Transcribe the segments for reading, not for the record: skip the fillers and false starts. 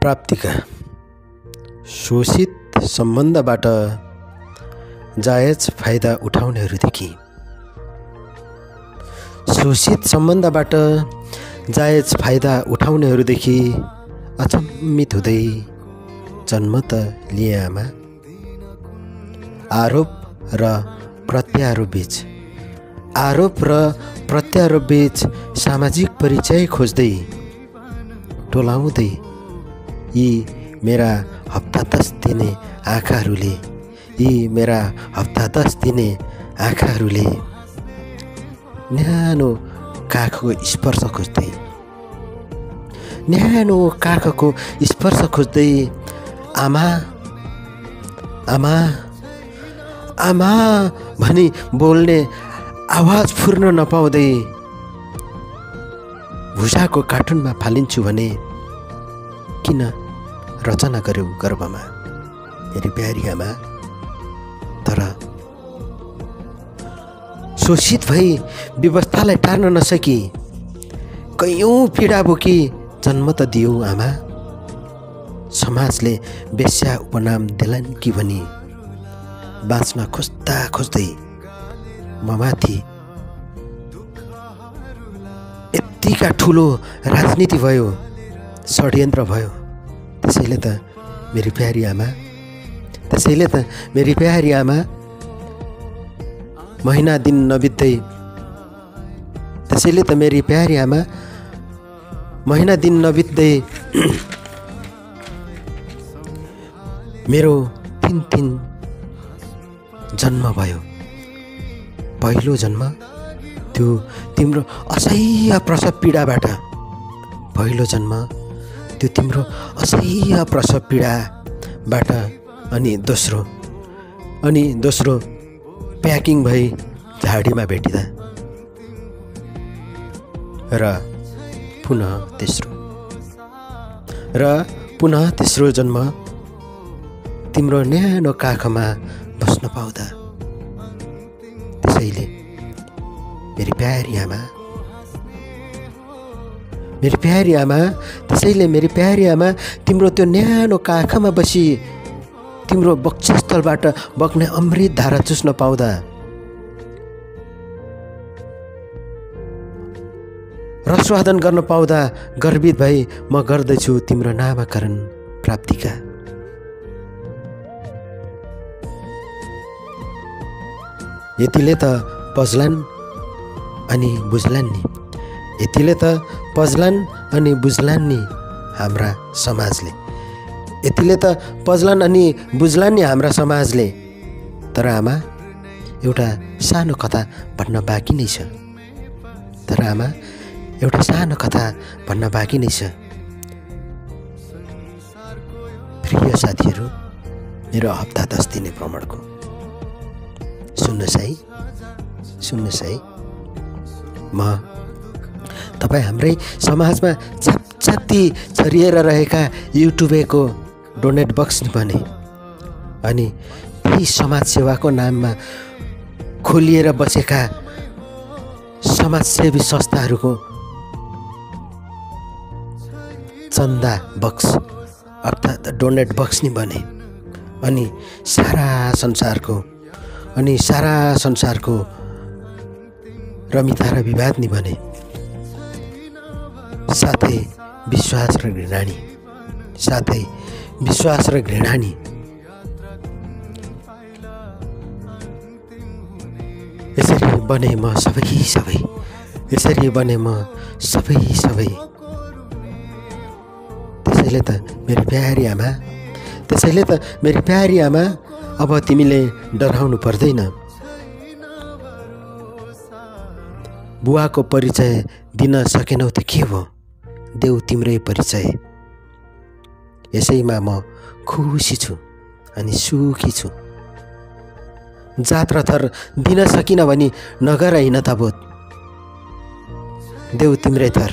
प्राप्तिका शोषित सम्बन्धबाट जायज फाइदा उठाउनेहरूदेखि जायज फाइदा उठाउनेहरूदेखि अचम्मित हुँदै जन्म त लिए आमा। आरोप र प्रत्यारोप बीच सामाजिक परिचय खोज्दै टोलाउँदै यी मेरा हप्ता 10 दिने आँखाहरूले न्यानो काखको स्पर्श खोज्दै आमा भनी बोल्ने आवाज फुर्न नपाउँदै भुसाको कार्टुनमा फालिन्छु भने किन रचना गर्यौ गर्भमा मेरी प्यारी आमा। तर शोषित भई व्यवस्थालाई टार्न नसकी कैयौं पीडा बोकी जन्म त दियौ आमा। समाजले बेस्या उपनाम देलान् कि भनी बाँच्न खोज्दै ममाथि यत्तिका ठुलो राजनीति भयो, षड्यन्त्र भयो। त्यसैले त मेरी प्यारी आमा महिना दिन नबित्दै मेरो 3 जन्म भयो। पहिलो जन्म त्यो तिम्रो असह्य प्रसव पीडाबाट, अनि दोस्रो प्याकिङ भई झाडीमा भेटिँदा र पुनः तेस्रो जन्म तिम्रो न्यानो काखमा बस्न पाउँदा। त्यसैले मेरी प्यारी आमा तिम्रो त्यो न्यानो काखमा बसी तिम्रो वक्षस्थलबाट बग्ने अमृत धारा चुस्न पाउँदा रसवादन गर्न पाउँदा गर्वित भई म गर्दैछु तिम्रो नामकरण प्राप्तिका। यतिले त पज्लान् अनि बुझ्लान् नि हाम्रा समाजले। तर आमा एउटा सानो कथा भन्न बाँकी नै छ। प्रिय साथीहरू, मेरो हप्ता 10 दिने भ्रमणको सुन्नुहोस् है। म तपाईँ हाम्रै समाजमा छाती छरिएर रहेका युट्युबको डोनेट बक्स बने अनि यी समाजसेवाको नाममा खोलिएर बसेका समाजसेवी संस्थाहरूको चन्दा बक्स अर्थात् डोनेट बक्स नि बने अनि सारा संसारको रमिता र विवाद नि बने। साथै विश्वास र घृणा नि। यसरी बने म सबै। त्यसैले त मेरी प्यारी आमा अब तिमीले डराउनु पर्दैन। बुवाको परिचय दिन सकेनौ त के भयो, देऊ तिम्रै परिचय। यसैमा म खुसी छु अनि सुखी छु। जात र थर दिन सकिन भनी नगर हिँड त बोध, देऊ तिम्रै थर।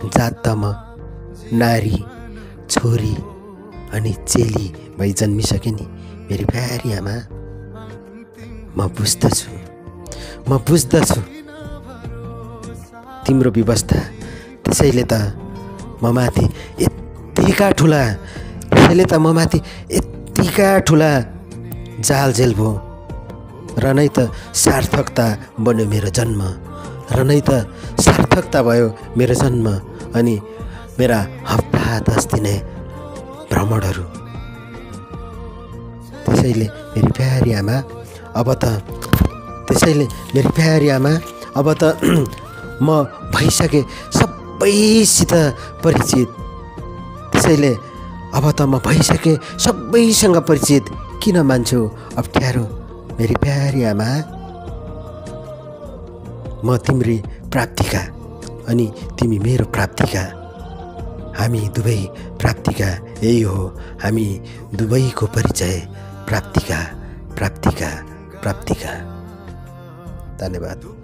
जात त म नारी, छोरी अनि चेली भई जन्मिसके नि मेरी प्यारी आमा। म बुझ्दछु तिम्रो व्यवस्था। त्यसैले त म माथि यत्तिका ठुला यसैले त म माथि यत्तिका ठुला जाल जेल भयो र नै त सार्थकता बन्यो मेरो जन्म र नै त सार्थकता भयो मेरो जन्म अनि मेरा हप्ता 10 दिने भ्रमणहरू। त्यसैले मेरी प्यारी आमा अब त अब त म भइसकेँ सबैसित परिचित। त्यसैले अब त म भइसकेँ सबैसँग परिचित। किन मान्छौ अप्ठ्यारो मेरी प्यारी आमा? म तिम्री प्राप्तिका अनि तिमी मेरो प्राप्तिका। हामी दुवै प्राप्तिका यही हो हामी दुवैको परिचय प्राप्तिका। धन्यवाद।